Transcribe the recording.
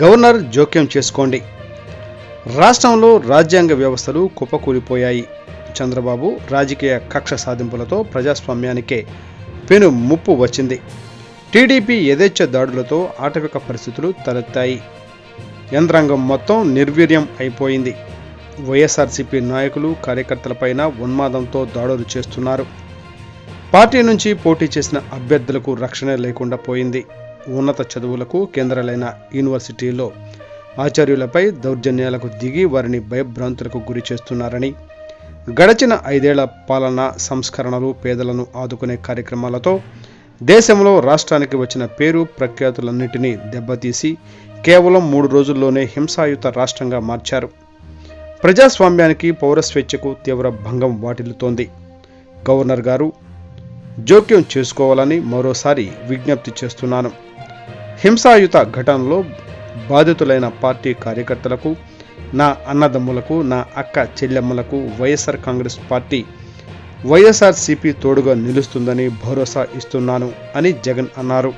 Governor జోక్యం చేసుకోండి. రాష్ట్రంలో రాజ్యాంగ వ్యవస్థలు కుప్పకూలిపోయాయి. చంద్రబాబు రాజకీయ కక్ష సాధింపులతో ప్రజాస్వామ్యానికే పెను ముప్పు వచ్చింది. టీడీపీ యథేచ్ఛ దాడులతో ఆటవిక పరిస్థితులు తలెత్తాయి. యంత్రాంగం మొత్తం నిర్వీర్యం అయిపోయింది. వైఎస్ఆర్సీపీ నాయకులు కార్యకర్తలపైన ఉన్మాదంతో దాడులు చేస్తున్నారు. పార్టీ నుంచి పోటీ చేసిన అభ్యర్థులకు రక్షణ లేకుండా పోయింది. ఉన్నత చదువులకు కేంద్రాలైన యూనివర్సిటీల్లో ఆచార్యులపై దౌర్జన్యాలకు దిగి వారిని భయభ్రాంతులకు గురి చేస్తున్నారని, గడచిన 5 ఏళ్ల పాలనా సంస్కరణలు, పేదలను ఆదుకునే కార్యక్రమాలతో దేశంలో రాష్ట్రానికి వచ్చిన పేరు ప్రఖ్యాతులన్నింటినీ దెబ్బతీసి కేవలం 3 రోజుల్లోనే హింసాయుత రాష్ట్రంగా మార్చారు. ప్రజాస్వామ్యానికి, పౌర స్వేచ్ఛకు తీవ్ర భంగం వాటిల్లుతోంది. గవర్నర్ గారు జోక్యం చేసుకోవాలని మరోసారి విజ్ఞప్తి చేస్తున్నాను. హింసాయుత ఘటనలో బాధితులైన పార్టీ కార్యకర్తలకు, నా అన్నదమ్ములకు, నా అక్క చెల్లెమ్మలకు వైఎస్ఆర్ కాంగ్రెస్ పార్టీ వైఎస్ఆర్సీపీ తోడుగా నిలుస్తుందని భరోసా ఇస్తున్నాను అని జగన్ అన్నారు.